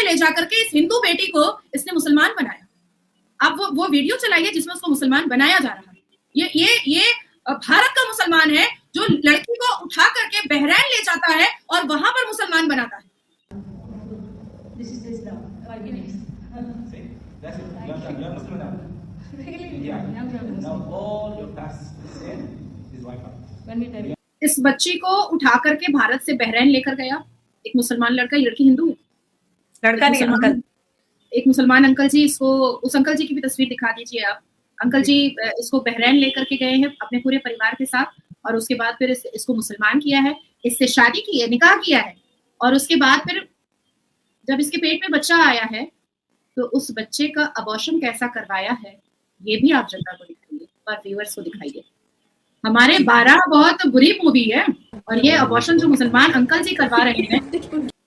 ले जाकर के इस हिंदू बेटी को इसने मुसलमान बनाया। आप वो वीडियो चलाइए जिसमें उसको मुसलमान बनाया जा रहा है। ये भारत का मुसलमान है जो लड़की को उठा करके बहरैन ले जाता है और वहां पर मुसलमान बनाता है। इस बच्ची को उठा करके भारत से बहरैन लेकर गया एक मुसलमान लड़का, लड़की हिंदू है, लड़का नहीं अंकल, एक मुसलमान अंकल जी। इसको उस अंकल जी की भी तस्वीर दिखा दीजिए आप। अंकल जी इसको बहरैन लेकर के गए हैं अपने पूरे परिवार के साथ, और उसके बाद फिर इसको मुसलमान किया है, इससे शादी की है, निकाह किया है, और उसके बाद फिर जब इसके पेट में बच्चा आया है तो उस बच्चे का अबॉर्शन कैसा करवाया है ये भी आप जनता को दिखाइए और व्यूअर्स को दिखाइए। हमारे 12 बहुत बुरी मूवी है, और ये अबॉर्शन जो मुसलमान अंकल जी करवा रहे हैं,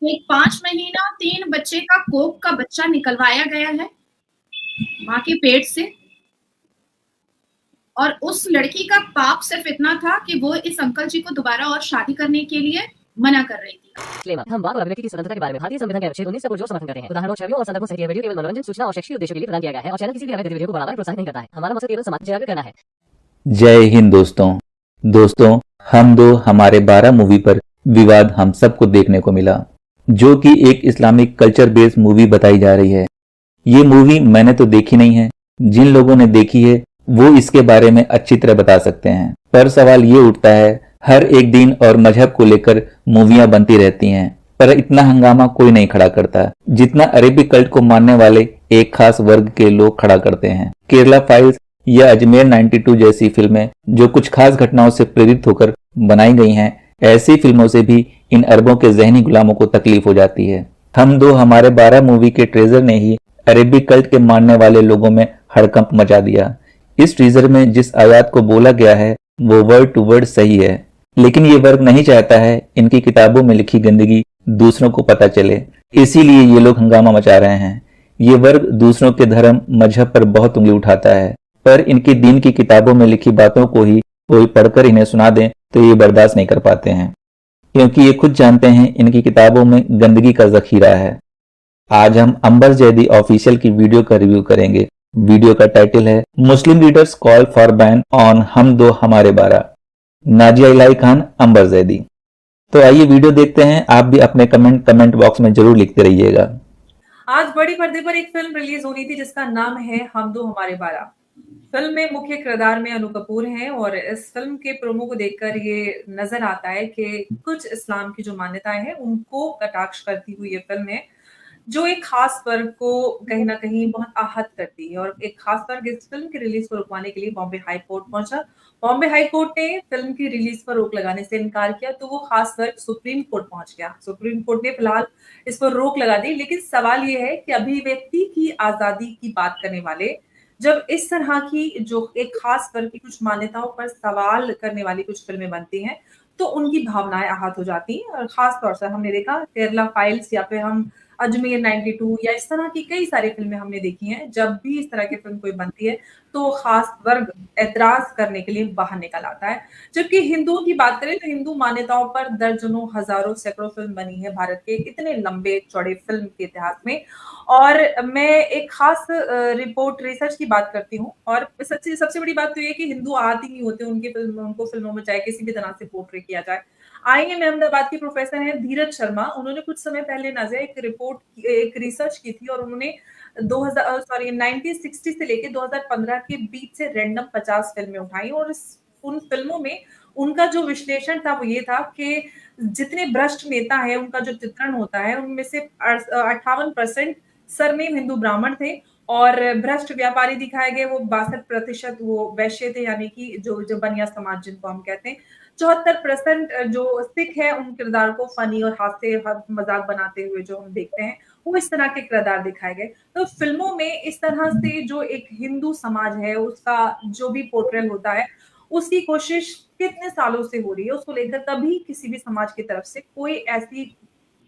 एक 5 महीना 3 बच्चे का कोख का बच्चा निकलवाया गया है माँ के पेट से, और उस लड़की का पाप सिर्फ इतना था कि वो इस अंकल जी को दोबारा और शादी करने के लिए मना कर रही थी। हम बात और अभिव्यक्ति की स्वतंत्रता के बारे में भारतीय संविधान के अनुच्छेद 19 से पुरजोर समर्थन करते हैं। उदाहरणों, छवियों और संदर्भों सहित यह वीडियो केवल मनोरंजन, सूचना और शैक्षिक उद्देश्यों के लिए प्रदान किया गया है और चैनल किसी भी अवैध गतिविधियों को बढ़ावा प्रोत्साहित नहीं करता है। हमारा मकसद केवल समाज जागरूक करना है। जय हिंद दोस्तों, हम दो हमारे 12 मूवी पर विवाद हम सबको देखने को मिला, जो कि एक इस्लामिक कल्चर बेस्ड मूवी बताई जा रही है। ये मूवी मैंने तो देखी नहीं है, जिन लोगों ने देखी है वो इसके बारे में अच्छी तरह बता सकते हैं। पर सवाल ये उठता है, हर एक दिन और मजहब को लेकर मूवियां बनती रहती हैं, पर इतना हंगामा कोई नहीं खड़ा करता जितना अरेबिक कल्ट को मानने वाले एक खास वर्ग के लोग खड़ा करते हैं। केरला फाइल्स या अजमेर 92 जैसी फिल्में जो कुछ खास घटनाओं से प्रेरित होकर बनाई गई हैं, ऐसी फिल्मों से भी इन अरबों के जहनी गुलामों को तकलीफ हो जाती है। हम दो हमारे 12 मूवी के ट्रेजर ने ही अरेबिक कल्ट के मानने वाले लोगों में हड़कंप मचा दिया। इस ट्रेजर में जिस आयत को बोला गया है वो वर्ड टू वर्ड सही है, लेकिन ये वर्ग नहीं चाहता है इनकी किताबों में लिखी गंदगी दूसरों को पता चले, इसीलिए ये लोग हंगामा मचा रहे हैं। ये वर्ग दूसरों के धर्म मजहब पर बहुत उंगली उठाता है, पर इनकी दीन की किताबों में लिखी बातों को ही कोई पढ़कर इन्हें सुना दे तो ये बर्दाश्त नहीं कर पाते हैं, क्योंकि ये खुद जानते हैं इनकी किताबों में गंदगी का जखीरा है। आज हम अंबर जैदी ऑफिशियल की वीडियो का रिव्यू करेंगे। वीडियो का टाइटल है मुस्लिम leaders call for ban on हम दो हमारे 12, नाजिया इलाही खान, अंबर जैदी। तो आइए वीडियो देखते हैं। आप भी अपने कमेंट बॉक्स में जरूर लिखते रहिएगा। आज बड़ी पर्दे पर एक फिल्म रिलीज होनी थी जिसका नाम है हम दो हमारे 12। फिल्म में मुख्य किरदार में अनु कपूर हैं, और इस फिल्म के प्रोमो को देखकर ये नजर आता है कि कुछ इस्लाम की जो मान्यताएं हैं उनको कटाक्ष करती हुई ये फिल्म है, जो एक खास वर्ग को कहीं ना कहीं बहुत आहत करती है। और एक खास वर्ग इस फिल्म की रिलीज को रुकवाने के लिए बॉम्बे हाई कोर्ट पहुंचा। बॉम्बे हाई कोर्ट ने फिल्म की रिलीज पर रोक लगाने से इनकार किया, तो वो खास वर्ग सुप्रीम कोर्ट पहुंच गया। सुप्रीम कोर्ट ने फिलहाल इस पर रोक लगा दी, लेकिन सवाल ये है कि अभिव्यक्ति की आजादी की बात करने वाले जब इस तरह की जो एक खास वर्ग की कुछ मान्यताओं पर सवाल करने वाली कुछ फिल्में बनती हैं तो उनकी भावनाएं आहत हो जाती हैं। और खास तौर से हमने देखा केरला फाइल्स या फिर हम अजमेर 92 या इस तरह की कई सारी फिल्में हमने देखी हैं, जब भी इस तरह की फिल्म कोई बनती है तो खास वर्ग ऐतराज करने के लिए बाहर निकल आता है। जबकि हिंदुओं की बात करें तो हिंदू मान्यताओं पर दर्जनों हजारों सैकड़ों फिल्म बनी है भारत के इतने लंबे चौड़े फिल्म के इतिहास में। और मैं एक खास रिपोर्ट रिसर्च की बात करती हूँ, और सबसे बड़ी बात तो ये कि हिंदू आहत ही नहीं होते उनको फिल्मों में चाहे किसी भी तरह से पोर्ट्रे किया जाए। आईएम अहमदाबाद के प्रोफेसर हैं धीरज शर्मा, उन्होंने कुछ समय पहले नाज़िया एक रिसर्च की थी, और उन्होंने 1960 से लेके 2015 के बीच से रैंडम 50 फिल्में उठाई, और उन फिल्मों में उनका जो विश्लेषण था वो ये था कि जितने भ्रष्ट नेता है उनका जो चित्रण होता है उनमें से 58% सरनेम हिंदू ब्राह्मण थे, और भ्रष्ट व्यापारी दिखाए गए वो 62% वो वैश्य थे, यानी कि जो बनिया समाज जिनको हम कहते हैं। 74% जो सिख है उन किरदार को फनी और हास्य मजाक बनाते हुए जो हम देखते हैं वो इस तरह के किरदार दिखाए गए। तो फिल्मों में इस तरह से जो एक हिंदू समाज है उसका जो भी पोर्ट्रेल होता है उसकी कोशिश कितने सालों से हो रही है, उसको लेकर कभी किसी भी समाज की तरफ से कोई ऐसी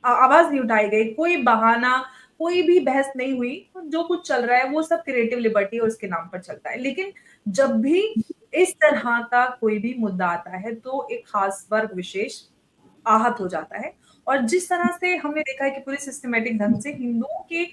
आवाज नहीं उठाई गई, कोई बहाना, कोई भी बहस नहीं हुई। जो कुछ चल रहा है वो सब क्रिएटिव लिबर्टी और उसके नाम पर चलता है। लेकिन जब भी इस तरह का कोई भी मुद्दा आता है तो एक खास वर्ग विशेष आहत हो जाता है, और जिस तरह से हमने देखा है कि पूरे सिस्टमेटिक ढंग से हिंदुओं के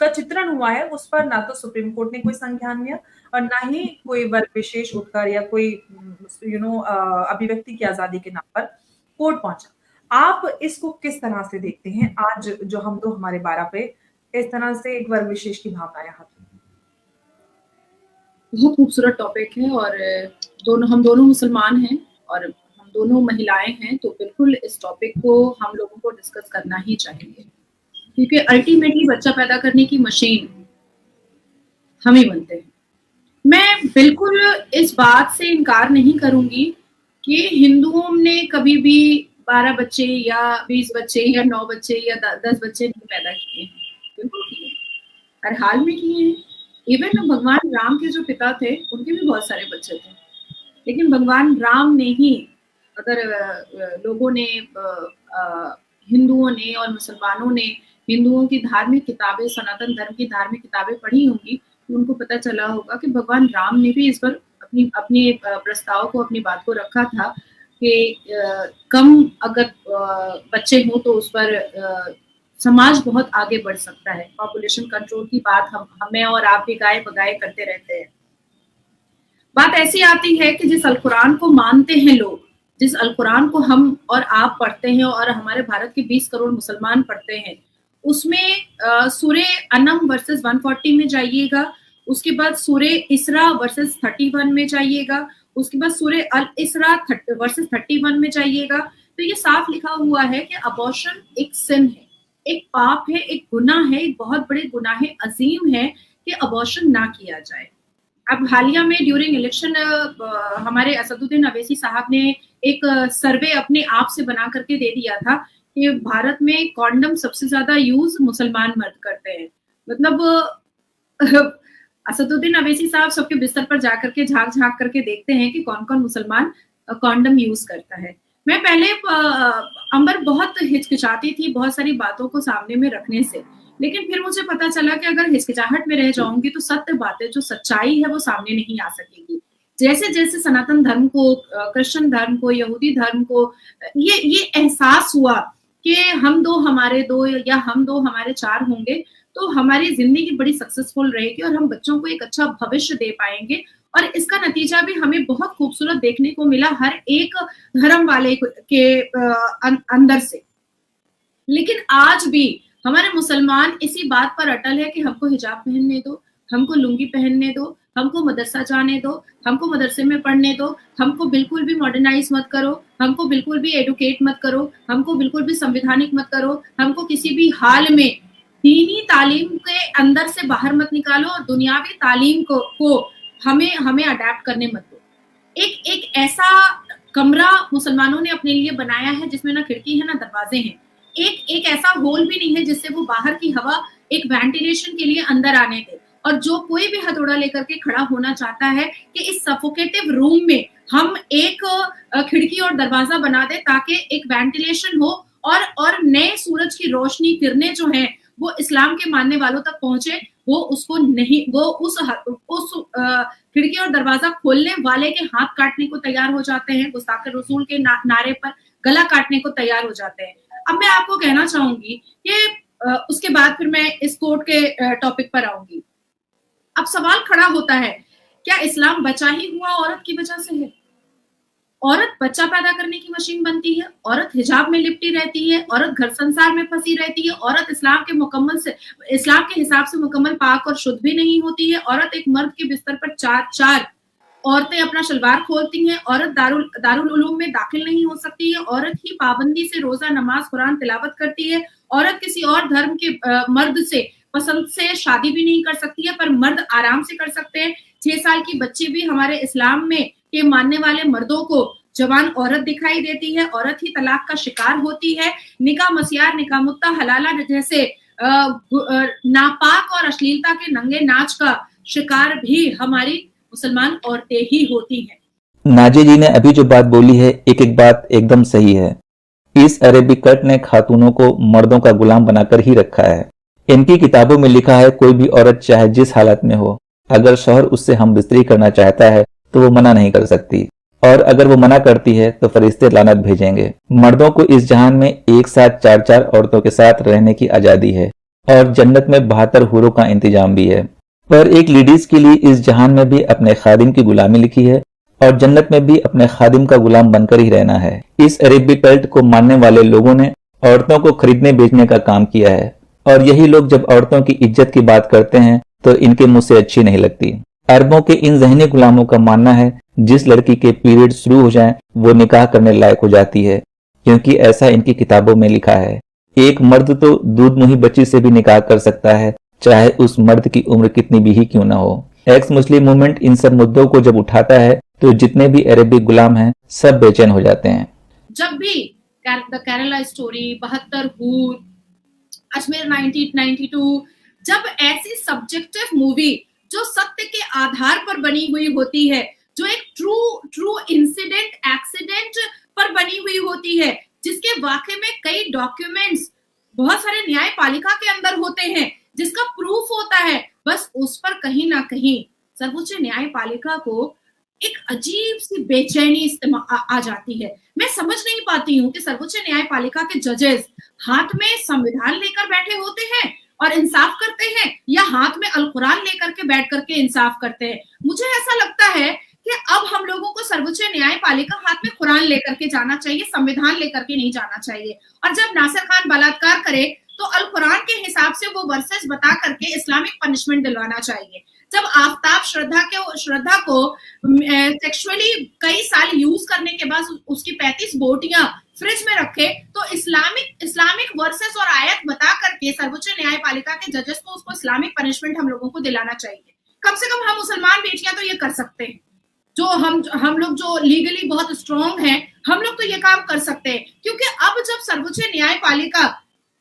का चित्रण हुआ है, उस पर ना तो सुप्रीम कोर्ट ने कोई संज्ञान लिया और ना ही कोई वर्ग विशेष उठकर या कोई अभिव्यक्ति की आजादी के नाम पर कोर्ट पहुंचा। आप इसको किस तरह से देखते हैं आज जो हम दो हमारे 12 पे इस तरह से एक वर्ग विशेष की भावना यहाँ पे? बहुत खूबसूरत टॉपिक है और हम दोनों मुसलमान हैं और हम दोनों महिलाएं हैं, तो बिल्कुल इस टॉपिक को हम लोगों को डिस्कस करना ही चाहिए, क्योंकि अल्टीमेटली बच्चा पैदा करने की मशीन हम ही बनते हैं। मैं बिल्कुल इस बात से इनकार नहीं करूंगी कि हिंदुओं ने कभी भी 12 बच्चे या 20 बच्चे या 9 बच्चे या 10 बच्चे नहीं पैदा किए हैं, बिल्कुल किए, हर हाल में किए हैं। इवन भगवान राम के जो पिता थे उनके भी बहुत सारे बच्चे थे, लेकिन भगवान राम ने ही, अगर लोगों ने, हिंदुओं ने और मुसलमानों ने हिंदुओं की धार्मिक किताबें, सनातन धर्म की धार्मिक किताबें पढ़ी होंगी, तो उनको पता चला होगा कि भगवान राम ने भी इस पर अपने प्रस्ताव को, अपनी बात को रखा था कि कम अगर बच्चे हो तो उस पर समाज बहुत आगे बढ़ सकता है। पॉपुलेशन कंट्रोल की बात हमें और आप भी गाए बगाए करते रहते हैं। बात ऐसी आती है कि जिस अल कुरान को मानते हैं लोग, जिस अल कुरान को हम और आप पढ़ते हैं और हमारे भारत के 20 करोड़ मुसलमान पढ़ते हैं, उसमें सूरे अनम वर्सेस 140 में जाइएगा, उसके बाद सूरे इसरा वर्सेस 31 में जाइएगा, उसके बाद सूरे अल इसरा वर्सेस 31 में जाइएगा, तो ये साफ लिखा हुआ है कि अबॉर्शन एक सिन है, एक पाप है, एक गुनाह है, एक बहुत बड़े गुनाह अजीम है कि अबॉर्शन ना किया जाए। अब हालिया में ड्यूरिंग इलेक्शन हमारे असदुद्दीन अवैसी साहब ने एक सर्वे अपने आप से बना करके दे दिया था कि भारत में कॉन्डम सबसे ज्यादा यूज मुसलमान मर्द करते हैं। मतलब असदुद्दीन अवैसी साहब सबके बिस्तर पर जाकर के झांक करके देखते हैं कि कौन कौन मुसलमान कॉन्डम यूज करता है। मैं पहले अंबर बहुत हिचकिचाती थी बहुत सारी बातों को सामने में रखने से, लेकिन फिर मुझे पता चला कि अगर हिचकिचाहट में रह जाऊंगी तो सत्य बातें, जो सच्चाई है, वो सामने नहीं आ सकेगी। जैसे जैसे सनातन धर्म को, क्रिश्चियन धर्म को, यहूदी धर्म को ये एहसास हुआ कि हम दो हमारे दो या हम दो हमारे चार होंगे तो हमारी जिंदगी बड़ी सक्सेसफुल रहेगी और हम बच्चों को एक अच्छा भविष्य दे पाएंगे। और इसका नतीजा भी हमें बहुत खूबसूरत देखने को मिला हर एक धर्म वाले के अंदर से। लेकिन आज भी हमारे मुसलमान इसी बात पर अटल है कि हमको हिजाब पहनने दो, हमको लुंगी पहनने दो, हमको मदरसा जाने दो, हमको मदरसे में पढ़ने दो, हमको बिल्कुल भी मॉडर्नाइज मत करो, हमको बिल्कुल भी एडुकेट मत करो, हमको बिल्कुल भी संवैधानिक मत करो, हमको किसी भी हाल में दीनी तालीम के अंदर से बाहर मत निकालो और दुनियावी तालीम को हमें अडेप्ट करने मत दो। एक ऐसा कमरा मुसलमानों ने अपने लिए बनाया है जिसमें ना खिड़की है ना दरवाजे हैं, एक ऐसा होल भी नहीं है जिससे वो बाहर की हवा एक वेंटिलेशन के लिए अंदर आने दे। और जो कोई भी हथौड़ा लेकर के खड़ा होना चाहता है कि इस सफोकेटिव रूम में हम एक खिड़की और दरवाजा बना दे ताकि एक वेंटिलेशन हो और नए सूरज की रोशनी किरणें जो हैं वो इस्लाम के मानने वालों तक पहुंचे, वो उसको नहीं, वो उस खिड़की और दरवाजा खोलने वाले के हाथ काटने को तैयार हो जाते हैं, गुस्ताखे रसूल के नारे पर गला काटने को तैयार हो जाते हैं। अब मैं आपको कहना चाहूंगी कि उसके बाद फिर मैं इस कोर्ट के टॉपिक पर आऊंगी। अब सवाल खड़ा होता है, क्या इस्लाम बचा ही हुआ औरत की वजह से है? औरत बच्चा पैदा करने की मशीन बनती है, औरत हिजाब में लिपटी रहती है, औरत घर संसार में फंसी रहती है, औरत इस्लाम के हिसाब से मुकम्मल पाक और शुद्ध भी नहीं होती है, औरत एक मर्द के बिस्तर पर चार औरतें अपना शलवार खोलती हैं, औरत दारुल उलूम में दाखिल नहीं हो सकती है, औरत ही पाबंदी से रोजा नमाज कुरान तिलावत करती है, औरत किसी और धर्म के मर्द से पसंद से शादी भी नहीं कर सकती है, पर मर्द आराम से कर सकते हैं। 6 साल की बच्ची भी हमारे इस्लाम में के मानने वाले मर्दों को जवान औरत दिखाई देती है, औरत ही तलाक का शिकार होती है। निकाह मसियार, निकाह मुत्ता, हलाला जैसे नापाक और अश्लीलता के नंगे नाच का शिकार भी हमारी मुसलमान औरतें ही होती हैं। नाजी जी ने अभी जो बात बोली है, एक बात एकदम सही है। इस अरेबी कट ने खातूनों को मर्दों का गुलाम बनाकर ही रखा है। इनकी किताबों में लिखा है कोई भी औरत चाहे जिस हालत में हो, अगर शौहर उससे हमबिस्तरी करना चाहता है तो वो मना नहीं कर सकती। और अगर वो मना करती है तो फरिश्ते लानत भेजेंगे। मर्दों को इस जहान में एक साथ 4-4 औरतों के साथ रहने की आजादी है और जन्नत में 72 हूरों का इंतजाम भी है। पर एक लेडीज के लिए इस जहान में भी अपने खादिम की गुलामी लिखी है और जन्नत में भी अपने खादिम का गुलाम बनकर ही रहना है। इस अरेबिक कल्ट को मानने वाले लोगों ने औरतों को खरीदने बेचने का काम किया है और यही लोग जब औरतों की इज्जत की बात करते हैं तो इनके मुंह से अच्छी नहीं लगती। अरबों के इन जहनी गुलामों का मानना है जिस लड़की के पीरियड शुरू हो जाएं वो निकाह करने लायक हो जाती है, क्योंकि ऐसा इनकी किताबों में लिखा है। एक मर्द तो दूध मुही बच्ची से भी निकाह कर सकता है, चाहे उस मर्द की उम्र कितनी भी ही क्यों ना हो। एक्स मुस्लिम मूवमेंट इन सब मुद्दों को जब उठाता है तो जितने भी अरेबिक गुलाम हैं सब बेचैन हो जाते हैं। जब भी द केरला स्टोरी, 72 हूर, अजमेर 1992, जब ऐसी सब्जेक्टिव मूवी जो सत्य के आधार पर बनी हुई होती है, जो एक ट्रू इंसिडेंट एक्सीडेंट पर बनी हुई होती है, जिसके वाकई में कई डॉक्यूमेंट्स बहुत सारे न्यायपालिका के अंदर होते हैं, जिसका प्रूफ होता है, बस उस पर कहीं ना कहीं सर्वोच्च न्यायपालिका को एक अजीब सी बेचैनी आ जाती है। मैं समझ नहीं पाती हूँ कि सर्वोच्च न्यायपालिका के जजेस हाथ में संविधान लेकर बैठे होते हैं और इंसाफ करते हैं या हाथ में अल कुरान लेकर के बैठ करके इंसाफ करते हैं। मुझे ऐसा लगता है कि अब हम लोगों को सर्वोच्च न्यायपालिका हाथ में कुरान लेकर के जाना चाहिए, संविधान लेकर के नहीं जाना चाहिए। और जब नासिर खान बलात्कार करे तो अल कुरान के हिसाब से वो वर्सेस बता करके इस्लामिक पनिशमेंट दिलवाना चाहिए। जब आफ्ताब श्रद्धा को सेक्सुअली कई साल यूज करने के बाद उसकी 35 बोटियां फ्रिज में रखे तो इस्लामिक वर्सेस और आयत बता करके सर्वोच्च न्यायपालिका के जजेस को उसको इस्लामिक पनिशमेंट हम लोगों को दिलाना चाहिए। कम से कम हम मुसलमान बेटियां तो ये कर सकते हैं, जो हम लोग जो लीगली बहुत स्ट्रॉन्ग हैं, हम लोग तो ये काम कर सकते हैं। क्योंकि अब जब सर्वोच्च न्यायपालिका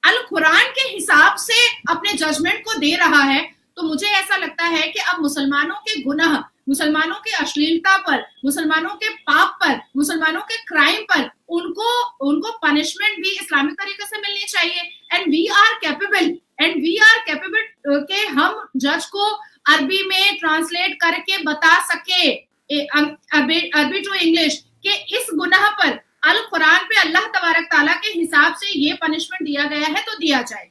अल कुरान के हिसाब से अपने जजमेंट को दे रहा है तो मुझे ऐसा लगता है कि अब मुसलमानों के गुनाह, मुसलमानों की अश्लीलता पर, मुसलमानों के पाप पर, मुसलमानों के क्राइम पर उनको पनिशमेंट भी इस्लामिक तरीके से मिलनी चाहिए। एंड वी आर कैपेबल के हम जज को अरबी में ट्रांसलेट करके बता सके, अरबी टू इंग्लिश, कि इस गुनाह पर अल कुरान पे अल्लाह तबारक ताला के हिसाब से ये पनिशमेंट दिया गया है तो दिया जाए।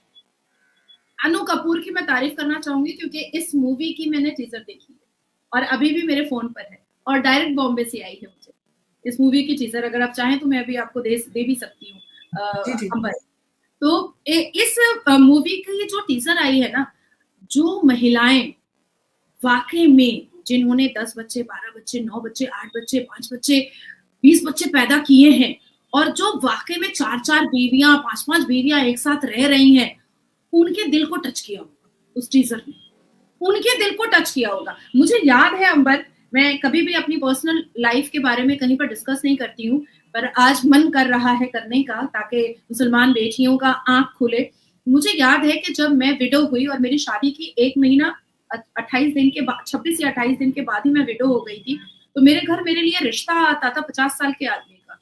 अनु कपूर की मैं तारीफ करना चाहूंगी क्योंकि इस मूवी की मैंने टीजर देखी है और अभी भी मेरे फोन पर है और डायरेक्ट बॉम्बे से आई है मुझे इस मूवी की टीजर। अगर आप चाहें तो मैं अभी आपको दे भी सकती हूँ। तो इस मूवी की जो टीजर आई है ना, जो महिलाएं वाकई में जिन्होंने 10 बच्चे, 12 बच्चे, 9 बच्चे, 8 बच्चे, 5 बच्चे, 20 बच्चे पैदा किए हैं और जो वाकई में 4-4 बीवियां, 5-5 बीवियां एक साथ रह रही हैं, उनके दिल को टच किया होगा उस टीजर ने, उनके दिल को टच किया होगा। मुझे याद है अंबर, मैं कभी भी अपनी पर्सनल लाइफ के बारे में कहीं पर डिस्कस नहीं करती हूँ, पर आज मन कर रहा है करने का ताकि मुसलमान बेटियों का आंख खुले। मुझे याद है कि जब मैं विडो हुई और मेरी शादी की 1 महीना 28 दिन के बाद, 26 या 28 दिन के बाद ही मैं विडो हो गई थी, तो मेरे घर मेरे लिए रिश्ता आता था 50 साल के आदमी का,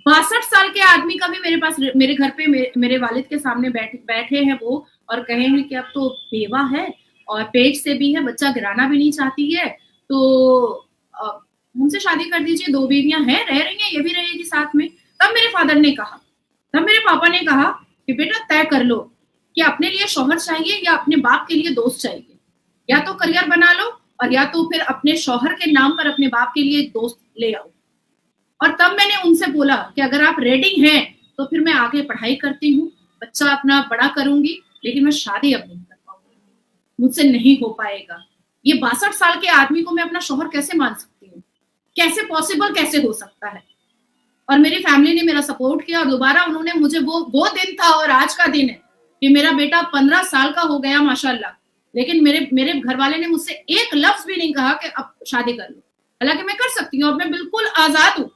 62 साल के आदमी का भी मेरे पास, मेरे घर पे मेरे वालिद के सामने बैठे हैं वो और कहेंगे कि अब तो बेवा है और पेट से भी है, बच्चा गिराना भी नहीं चाहती है, तो हमसे शादी कर दीजिए, 2 बीवियां हैं, रह रही हैं, ये भी रहेगी साथ में। तब मेरे फादर ने कहा, तब मेरे पापा ने कहा कि बेटा तय कर लो कि अपने लिए शौहर चाहिए या अपने बाप के लिए दोस्त चाहिए, या तो करियर बना लो और या तो फिर अपने शौहर के नाम पर अपने बाप के लिए दोस्त ले आओ। और तब मैंने उनसे बोला कि अगर आप रेडी हैं तो फिर मैं आगे पढ़ाई करती हूँ, बच्चा अपना बड़ा करूंगी, लेकिन मैं शादी अब नहीं कर पाऊंगी, मुझसे नहीं हो पाएगा। ये 62 साल के आदमी को मैं अपना शौहर कैसे मान सकती हूँ, कैसे पॉसिबल, कैसे हो सकता है। और मेरी फैमिली ने मेरा सपोर्ट किया और दोबारा उन्होंने मुझे वो दिन था और आज का दिन है कि मेरा बेटा 15 साल का हो गया माशाल्लाह, लेकिन मेरे घर वाले ने मुझसे एक लफ्ज भी नहीं कहा कि अब शादी कर लो। हालांकि मैं कर सकती हूँ, अब मैं बिल्कुल आजाद हूँ,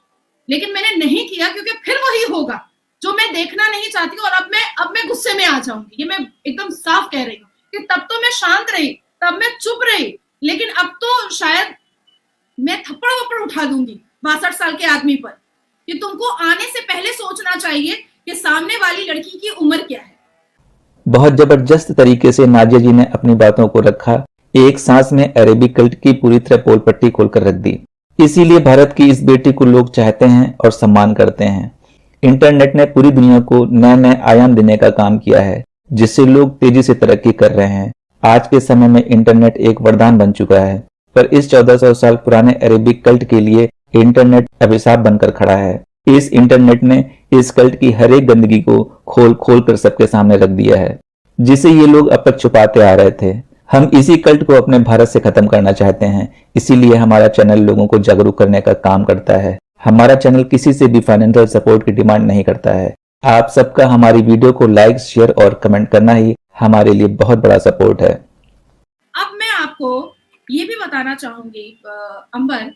लेकिन मैंने नहीं किया क्योंकि फिर वही होगा जो मैं देखना नहीं चाहती हूँ। और अब मैं गुस्से में आ जाऊंगी, ये मैं एकदम साफ कह रही हूँ कि तब तो मैं शांत रही, तब मैं चुप रही, लेकिन अब तो शायद मैं थप्पड़ वप्पड़ उठा दूंगी 62 साल के आदमी पर कि तुमको आने से पहले सोचना चाहिए कि सामने वाली लड़की की उम्र क्या है। बहुत जबरदस्त तरीके से नाजिया जी ने अपनी बातों को रखा, एक सांस में अरेबिक कल्ट की पूरी तरह पोल पट्टी खोलकर रख दी। इसीलिए भारत की इस बेटी को लोग चाहते हैं और सम्मान करते हैं। इंटरनेट ने पूरी दुनिया को नए नए आयाम देने का काम किया है, जिससे लोग तेजी से तरक्की कर रहे हैं। आज के समय में इंटरनेट एक वरदान बन चुका है, पर इस 1400 साल पुराने अरेबिक कल्ट के लिए इंटरनेट अभिशाप बनकर खड़ा है। इस इंटरनेट ने इस कल्ट की हर एक गंदगी को खोल खोल कर सबके सामने रख दिया है, जिसे ये लोग अब तक छुपाते आ रहे थे। हम इसी कल्ट को अपने भारत से खत्म करना चाहते हैं, इसीलिए हमारा चैनल लोगों को जागरूक करने का काम करता है। हमारा चैनल किसी से भी फाइनेंशियल सपोर्ट की डिमांड नहीं करता है। आप सबका हमारी वीडियो को लाइक, शेयर और कमेंट करना ही हमारे लिए बहुत बड़ा सपोर्ट है। अब मैं आपको ये भी बताना चाहूंगी अंबर,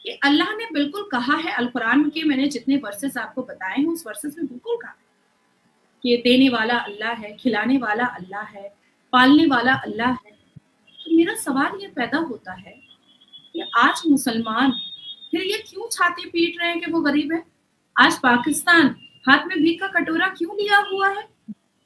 कि अल्लाह ने बिल्कुल कहा है, अल कुरान के मैंने जितने वर्सेस आपको बताए हैं उस वर्सेस में बिल्कुल कहा कि देने वाला अल्लाह है, खिलाने वाला अल्लाह है, पालने वाला अल्लाह है। तो मेरा सवाल ये पैदा होता है कि आज मुसलमान फिर ये क्यों छाती पीट रहे हैं कि वो गरीब है? आज पाकिस्तान हाथ में भीख का कटोरा क्यों लिया हुआ है?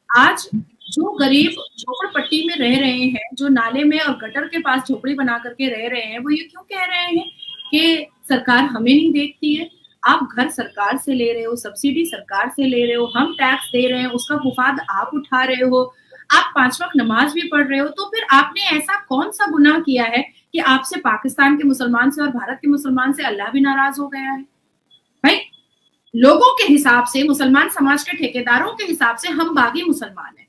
आज जो गरीब झोपड़पट्टी में रह रहे हैं, जो नाले में और गटर के पास झोपड़ी बना करके रह रहे हैं, वो ये क्यों कह रहे हैं कि सरकार हमें नहीं देखती है? आप घर सरकार से ले रहे हो, सब्सिडी सरकार से ले रहे हो, हम टैक्स दे रहे हैं, उसका मुफाद आप उठा रहे हो, आप 5 वक्त नमाज भी पढ़ रहे हो, तो फिर आपने ऐसा कौन सा गुनाह किया है कि आपसे पाकिस्तान के मुसलमान से और भारत के मुसलमान से अल्लाह भी नाराज हो गया है? भाई, लोगों के हिसाब से, मुसलमान समाज के ठेकेदारों के हिसाब से हम बागी मुसलमान हैं,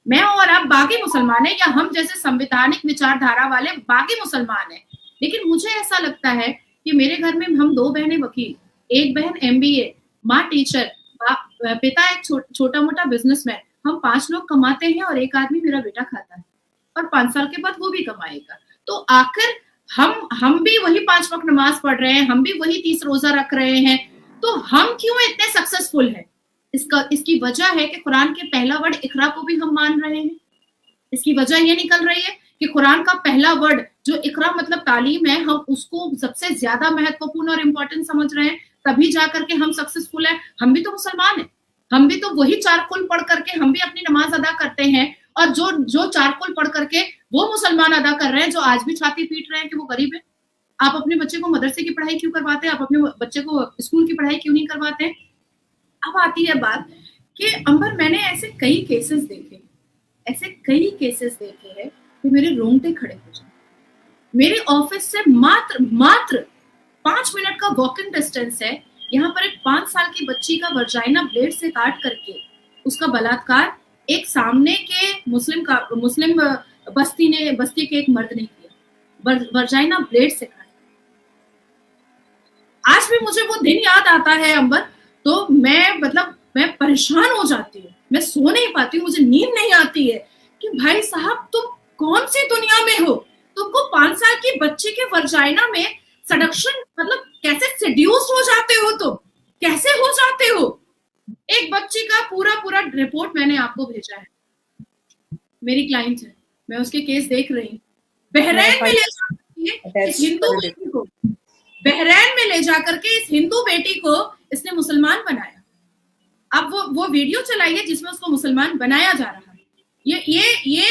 मैं और आप बागी मुसलमान हैं, या हम जैसे संवैधानिक विचारधारा वाले बागी मुसलमान हैं। लेकिन मुझे ऐसा लगता है कि मेरे घर में हम 2 बहनें वकील, एक बहन MBA, माँ टीचर, पिता एक छोटा मोटा बिजनेसमैन, हम 5 लोग कमाते हैं और एक आदमी मेरा बेटा खाता है और 5 साल के बाद वो भी कमाएगा। तो आखिर हम भी वही 5 वक्त नमाज पढ़ रहे हैं, हम भी वही 30 रोजा रख रहे हैं, तो हम क्यों इतने सक्सेसफुल हैं? इसकी वजह है कि कुरान के पहला वर्ड इकरा को भी हम मान रहे हैं। इसकी वजह ये निकल रही है कि कुरान का पहला वर्ड जो इकरा मतलब तालीम है, हम उसको सबसे ज्यादा महत्वपूर्ण और इम्पोर्टेंट समझ रहे हैं, तभी जाकर के हम सक्सेसफुल हैं। हम भी तो मुसलमान हैं, हम भी तो वही 4 कुल पढ़ करके हम भी अपनी नमाज अदा करते हैं, और जो 4 कुल पढ़ करके वो मुसलमान अदा कर रहे हैं जो आज भी छाती पीट रहे हैं कि वो गरीब है। आप अपने बच्चे को मदरसे की पढ़ाई क्यों करवाते हैं? आप अपने बच्चे को स्कूल की पढ़ाई क्यों नहीं करवाते? अब आती है बात कि अंबर, मैंने ऐसे कई केसेस देखे हैं कि मेरे रोंगटे खड़े हो जाए। मेरे ऑफिस से मात्र 5 मिनट का वॉकिंग डिस्टेंस है। यहाँ पर एक 5 साल की बच्ची का वर्जाइना ब्लेड से काट करके उसका बलात्कार एक सामने के मुस्लिम बस्ती के एक मर्द ने किया, वर्जाइना ब्लेड से काटा। आज भी मुझे वो दिन याद आता है अंबर, तो मैं परेशान हो जाती हूँ, मैं सो नहीं पाती हूँ, मुझे नींद नहीं आती है कि भाई साहब तुम कौन सी दुनिया में हो? तुमको 5 साल की बच्ची के वर्जाइना में सडक्शन, मतलब कैसे सेड्यूस हो जाते हो तुम? कैसे हो जाते हो? एक बच्ची का पूरा रिपोर्ट मैंने आपको भेजा है, मेरी क्लाइंट है, मैं उसके केस देख रही हूँ। बहरैन में ले जाकर इस हिंदू बेटी को, बहरैन में ले जाकर के इस हिंदू बेटी को इसने मुसलमान बनाया। अब वो वीडियो चलाइए जिसमें उसको मुसलमान बनाया जा रहा है। ये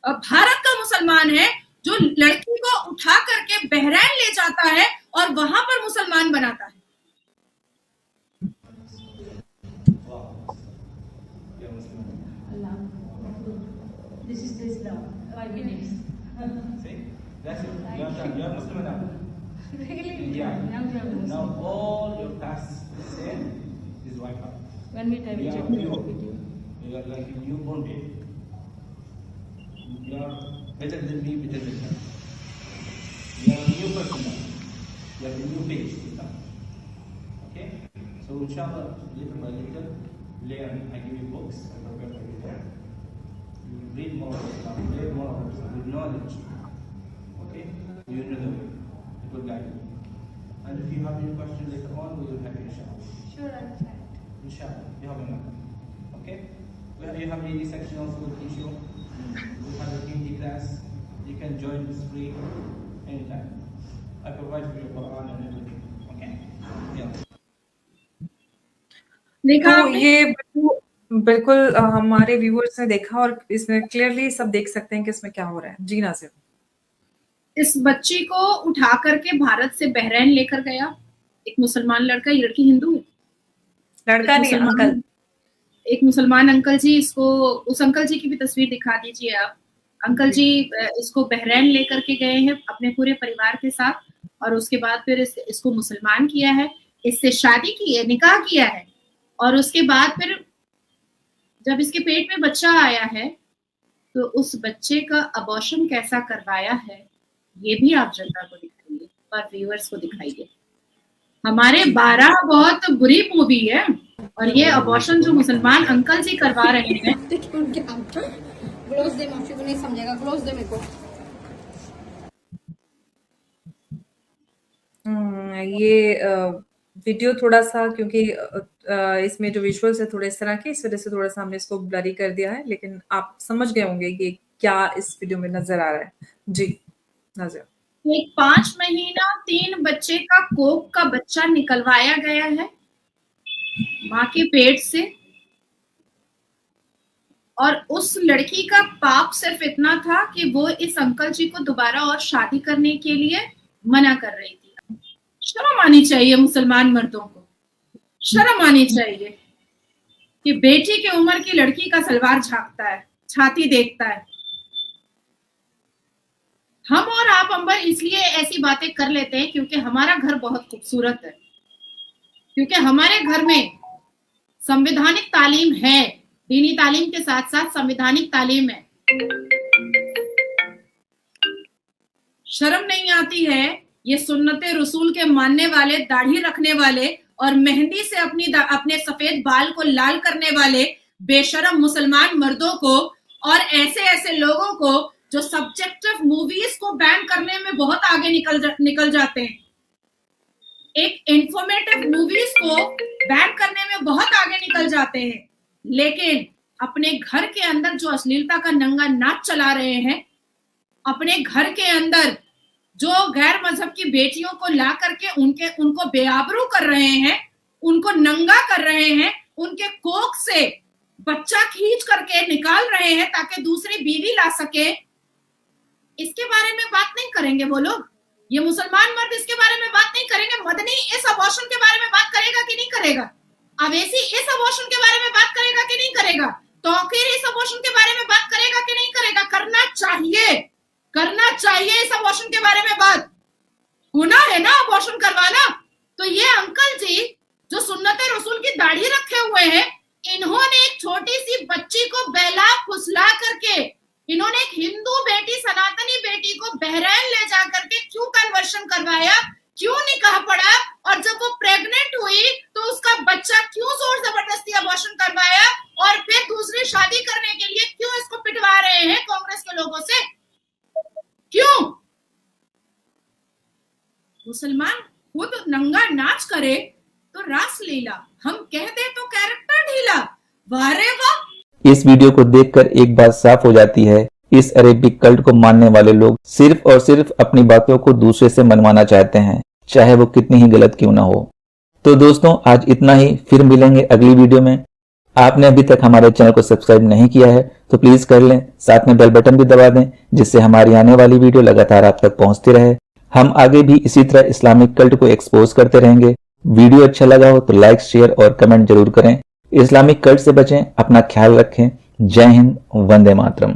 भारत का मुसलमान है जो लड़की को उठा करके बहरैन ले जाता है और वहां पर मुसलमान बनाता है। Now all your past sin is wiped out. When we time check the video. You are like a newborn baby. You are better than me, better than her. You are a new person now. You have a new page now. Okay? So inshallah, little by little, learn. I give you books, I prepare for you there. You read more of Islam, learn more of Islam with knowledge. Okay? You know the way. It will guide you. And if you have any questions later on, we will help you inshallah. Sure, I'll try. Inshallah. You have enough. Okay? Well, you have any section also with issue. We have a Hindi class. You can join this free anytime. I provide for your Quran and everything. Okay? Yeah. देखा तो ये बिल्कुल हमारे viewers ने देखा और इसमें clearly सब देख सकते हैं कि इसमें क्या हो रहा है। जी नाज़िर। इस बच्ची को उठा करके भारत से बहरीन लेकर गया एक मुसलमान लड़का, ये लड़की हिंदू है, लड़का नहीं अंकल, एक मुसलमान अंकल जी। इसको उस अंकल जी की भी तस्वीर दिखा दीजिए आप। अंकल जी इसको बहरीन लेकर के गए हैं अपने पूरे परिवार के साथ, और उसके बाद फिर इसको मुसलमान किया है, इससे शादी की है, निकाह किया है, और उसके बाद फिर जब इसके पेट में बच्चा आया है तो उस बच्चे का अबॉर्शन कैसा करवाया है ये भी आप जनता को दिखाइए और व्यूअर्स को दिखाइए। हमारे 12 बहुत बुरी मूवी है, और ये अबॉर्शन जो मुसलमान अंकल जी करवा रहे हैं। ग्लोव्स दे, माफी को नहीं समझेगा, ग्लोव्स दे मेरे को। ये वीडियो थोड़ा सा, क्योंकि इसमें जो विजुअल्स है थोड़े इस तरह के, इस वजह से थोड़ा सा हमने इसको ब्लरी कर दिया है, लेकिन आप समझ गए होंगे ये क्या इस वीडियो में नजर आ रहा है। जी नजर, एक 5 महीना 3 बच्चे का कोख का बच्चा निकलवाया गया है माँ के पेट से, और उस लड़की का पाप सिर्फ इतना था कि वो इस अंकल जी को दोबारा और शादी करने के लिए मना कर रही थी। शर्म आनी चाहिए मुसलमान मर्दों को, शर्म आनी चाहिए कि बेटी की उम्र की लड़की का सलवार झांकता है, छाती देखता है। हम और आप अंबर इसलिए ऐसी बातें कर लेते हैं क्योंकि हमारा घर बहुत खूबसूरत है, क्योंकि हमारे घर में संवैधानिक तालीम है, दीनी तालीम के साथ साथ संवैधानिक तालीम है। शर्म नहीं आती है ये सुन्नते रसूल के मानने वाले, दाढ़ी रखने वाले और मेहंदी से अपने सफेद बाल को लाल करने वाले बेशरम मुसलमान मर्दों को, और ऐसे लोगों को जो सब्जेक्टिव मूवीज को बैन करने में बहुत आगे निकल जाते हैं, एक इंफॉर्मेटिव मूवीज को बैन करने में बहुत आगे निकल जाते हैं, लेकिन अपने घर के अंदर जो अश्लीलता का नंगा नाच चला रहे हैं, अपने घर के अंदर जो गैर मजहब की बेटियों को ला करके उनको बेआबरू कर रहे हैं, उनको नंगा कर रहे हैं, उनके कोख से बच्चा खींच करके निकाल रहे हैं ताकि दूसरी बीवी ला सके, इसके बारे में बात नहीं करेंगे वो लोग। ये मुसलमान मर्द इसके बारे में बात नहीं करेंगे। मदनी इस अबॉर्शन के बारे में बात करेगा कि नहीं करेगा? अवैसी इस अबॉर्शन के बारे में बात करेगा कि नहीं करेगा? तौकीर इस अबॉर्शन के बारे में बात करेगा कि नहीं करेगा? करना चाहिए इस अबॉर्शन के बारे में बात। गुनाह है ना अबॉर्शन करवाना। तो ये अंकल जी जो सुन्नते रसूल की दाढ़ी रखे हुए हैं, इन्होंने एक छोटी सी बच्ची को बहला फुसला करके, इन्होंने एक हिंदू बेटी, सनातनी बेटी को बहरीन ले जा करके क्यों कन्वर्शन करवाया, क्यों निकाह पड़ा, और जब वो प्रेग्नेंट हुई तो उसका बच्चा क्यों जोर जबरदस्ती अबॉर्शन करवाया, और फिर दूसरी शादी करने के लिए क्यों इसको पिटवा रहे हैं कांग्रेस के लोगों से? क्यों? मुसलमान खुद नंगा नाच करे तो रास लीला, हम कह दे तो कैरेक्टर ढीला। वाह रे वाह। इस वीडियो को देखकर एक बात साफ हो जाती है, इस अरेबिक कल्ट को मानने वाले लोग सिर्फ और सिर्फ अपनी बातों को दूसरे से मनवाना चाहते हैं, चाहे वो कितनी ही गलत क्यों ना हो। तो दोस्तों आज इतना ही, फिर मिलेंगे अगली वीडियो में। आपने अभी तक हमारे चैनल को सब्सक्राइब नहीं किया है तो प्लीज कर लें, साथ में बेल बटन भी दबा दें जिससे हमारी आने वाली वीडियो लगातार आप तक पहुंचती रहे। हम आगे भी इसी तरह इस्लामिक कल्ट को एक्सपोज करते रहेंगे। वीडियो अच्छा लगा हो तो लाइक, शेयर और कमेंट जरूर करें। इस्लामिक कल्ट से बचें, अपना ख्याल रखें। जय हिंद, वंदे मातरम।